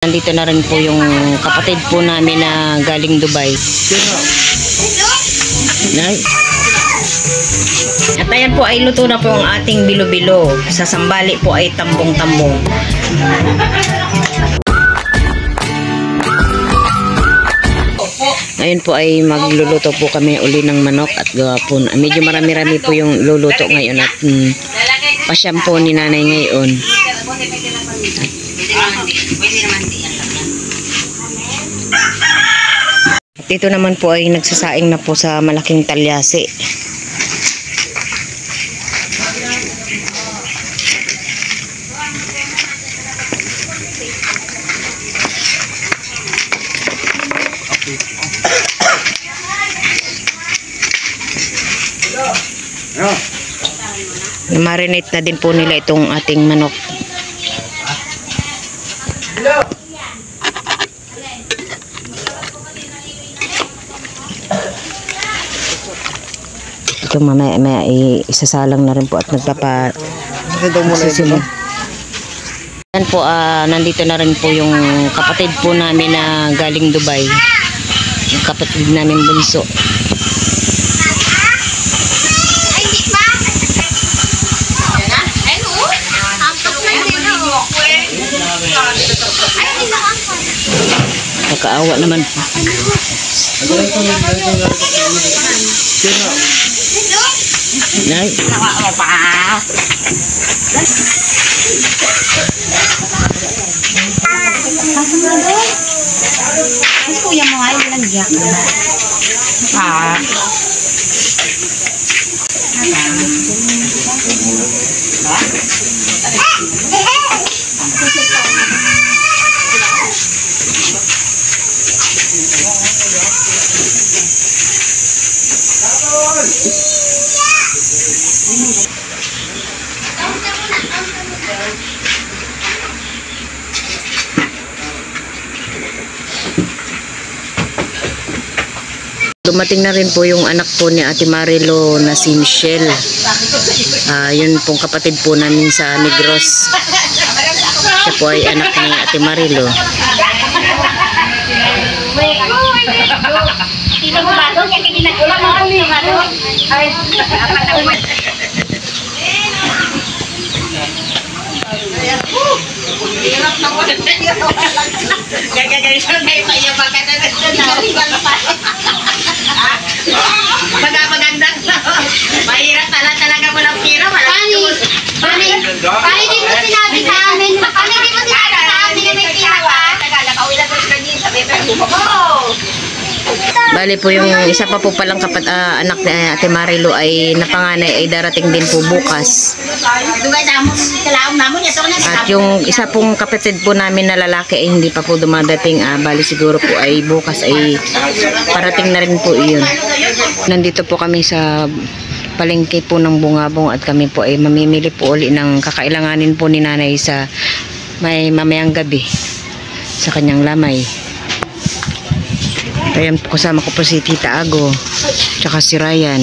Nandito na rin po yung kapatid po namin na galing Dubai. At ayan po ay luto na po ang ating bilo-bilo. Sa sambali po ay tambong-tambong. Ngayon po ay magluluto po kami uli ng manok at gawa po. Medyo marami-rami po yung luluto ngayon at pasyam po ni nanay ngayon. At ito naman po ay nagsasaing na po sa malaking talyasi. Marinate na din po nila itong ating manok. Ito mamaya isasalang na rin po at nagpapasisimula. Yan po, nandito na rin po yung kapatid po namin na galing Dubai. Yung kapatid namin bunso. Nakakaawa naman po. Nay. Kuya mo ay nagyak. Dumating na rin po yung anak po ni Ate Marilo na si Michelle. Yun pong kapatid po namin sa Negros. Siya po ay anak ni Ate Marilo. Maganda. Mahirap talaga mo ng pira. Kani di mo sinabi sa amin. Kani di mo sinabi sa amin na may pira ka. Nakawila ko sa din sa bebe. Bali po yung isa pa po palang anak ni Ate Marilo ay napanganay ay darating din po bukas. At yung isa pong kapatid po namin na lalaki ay hindi pa po dumadating. Bali siguro po ay bukas ay parating na rin po iyon. Nandito po kami sa palengke po ng Bungabong at kami po ay mamimili po uli ng kakailanganin po ni nanay sa mamayang gabi sa kanyang lamay. Ayan po, kasama ko po si Tita Ago tsaka si Ryan.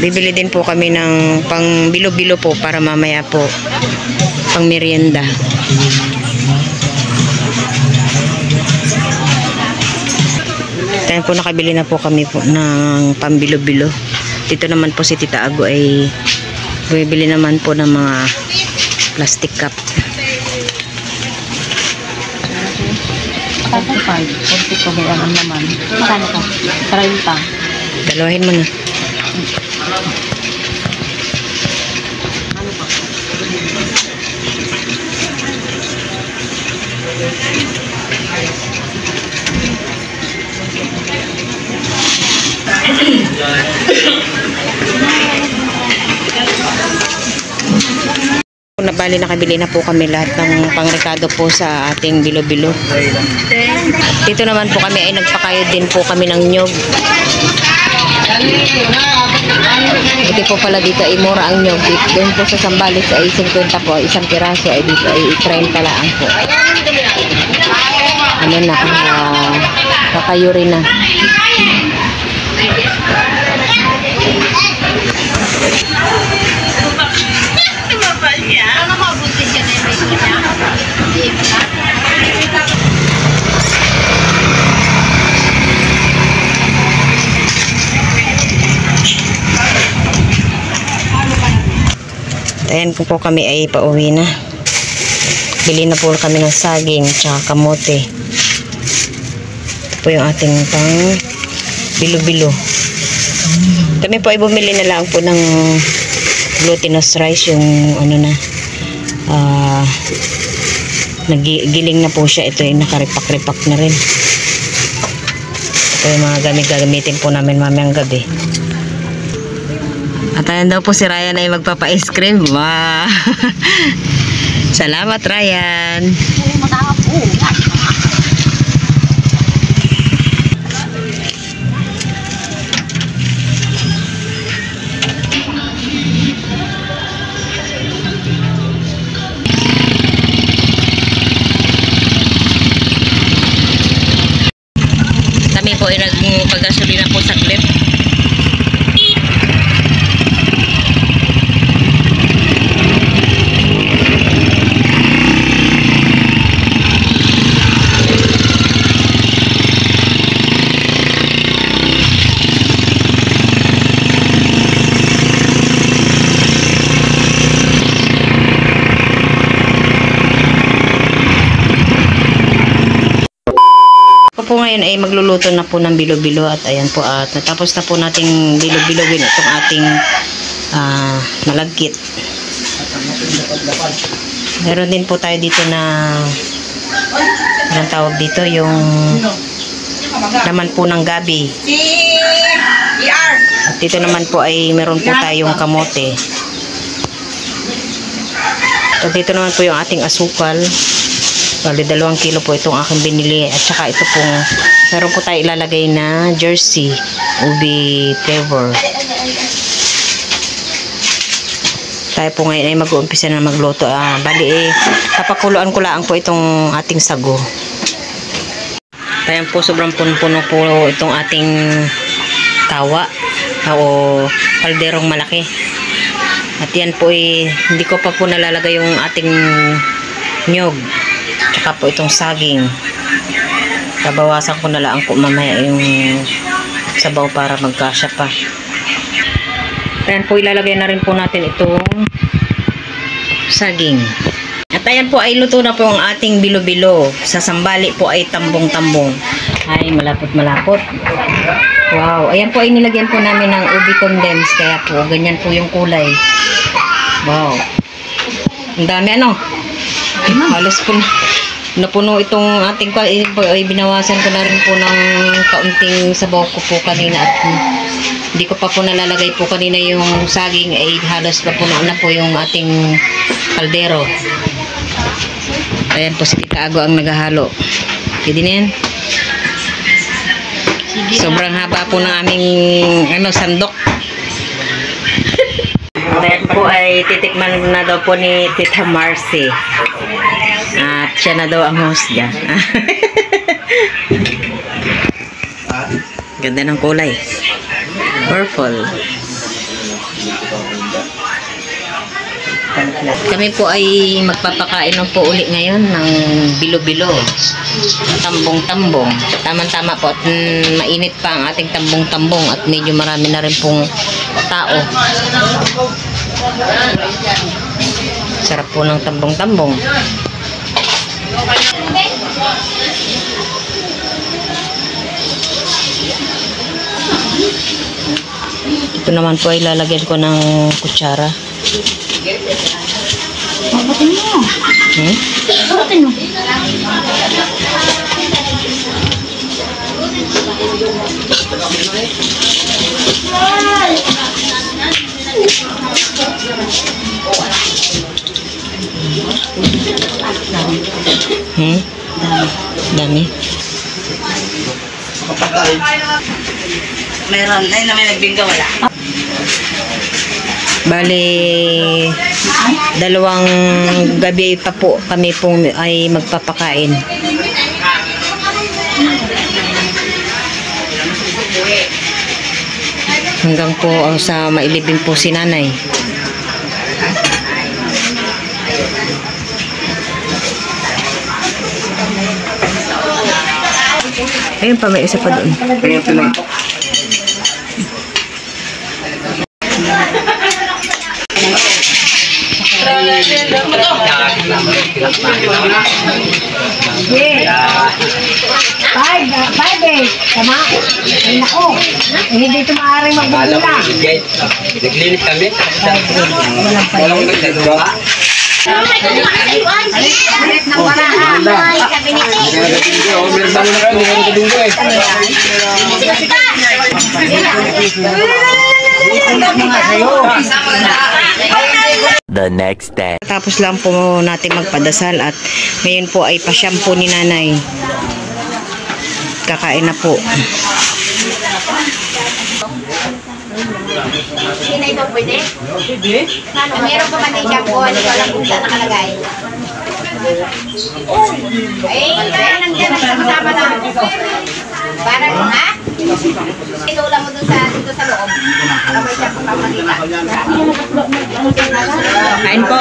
Bibili din po kami ng pang bilo-bilo po para mamaya po pang merienda. Ayan po, nakabili na po kami po ng pang bilo-bilo. Dito naman po si Tita Ago ay bibili naman po ng mga plastic cup. 45. 40 ko ba ang naman? Magkano ka? 30. Dalawahin mo na. Bali nakabili na po kami lahat ng pangrekado po sa ating bilo-bilo. Dito naman po kami ay nagpakayod din po kami ng nyog. Buti po pala dito ay mura ang nyog. Doon po sa Sambales ay 50 po, isang piraso ay dito ay 30 lang po. Ano na, kakayuri na. Ayan po kami ay pauwi na. Bili na po kami ng saging tsaka kamote. Ito po yung ating pang bilo-bilo. Kami po ay bumili na lang po ng glutinous rice, yung ano na nagigiling na po siya. Ito ay nakaripak-ripak na rin. Ito yung mga gagamitin po namin mamayang gabi. At ayan daw po si Ryan ay magpapa-ice cream. Wow! Salamat, Ryan! Kami po ay nagpagasolina po sa clip. Po ngayon ay magluluto na po ng bilo-bilo at ayan po at natapos na po nating bilo-bilogin itong ating malagkit. Meron din po tayo dito na anong tawag dito, yung laman po ng gabi. At dito naman po ay meron po tayong kamote. At dito naman po yung ating asukal. Bali, 2 kilo po itong aking binili. At saka ito pong, meron po tayo ilalagay na jersey, ubi flavor. Tayo po ngayon ay mag-uumpisa na magluto. Bali, papakuluan ko lang po itong ating sago. Ayan po, sobrang puno-puno po itong ating tawa o kalderong malaki. At yan po hindi ko pa po nalalagay yung ating nyog. Tsaka po itong saging. Babawasan ko na lang po mamaya yung sabaw para magkasya pa. Ayan po, ilalagay na rin po natin itong saging. At ayan po ay luto na po ang ating bilo-bilo. Sa sambali po ay tambong-tambong. Ay, malapot-malapot. Wow. Ayan po ay nilagyan po namin ng ubi condense. Kaya po, ganyan po yung kulay. Wow. Ang dami ano? Halos po napuno itong ating ay binawasan ko na rin po ng kaunting sabaw ko po kanina at hindi ko pa po nalalagay po kanina yung saging ay halos napuno na po yung ating kaldero. Ayan po si Tita Ago ang naghahalo. Pwede na yan. Sobrang haba po ng aming sandok. Ayan po ay titikman na daw po ni Tita Marcy. At siya na daw ang host dyan. Ganda ng kulay. Purple. Kami po ay magpapakain po uli ngayon ng bilo-bilo. Tambong-tambong. Tama-tama po at mainit pa ang ating tambong-tambong at medyo marami na rin pong tao. Sarap po ng tambong-tambong. Ito naman po ay lalagyan ko ng kutsara. Babatin mo. Babatin mo. Dami. Meron. Ay na may nagbingga wala. Bali, 2 gabi pa po kami pong ay magpapakain. Hanggang po sa mailibing po si nanay. Ayun pa, may isa pa doon. Five eh. Tama. Ay nako. Hindi ito maaaring magbubula. Naglinis kami. Walang nagdadwa. Alit ng parahan. Sabi ni Tay. Meron ba muna kayo? Meron ka dinggo eh. The next day. Tapos lang po natin magpadasal at ngayon po ay pa-shampoo ni nanay. Kakain na po. Sinay daw pwede? Pwede? Meron pa man yung shampoo. Hindi ko alam kung saan nakalagay. Parang nandiyan. Nagsama na. Parang, ha? Itula mo dun dito sa loob. Kapag shampoo pa makita. Kain po.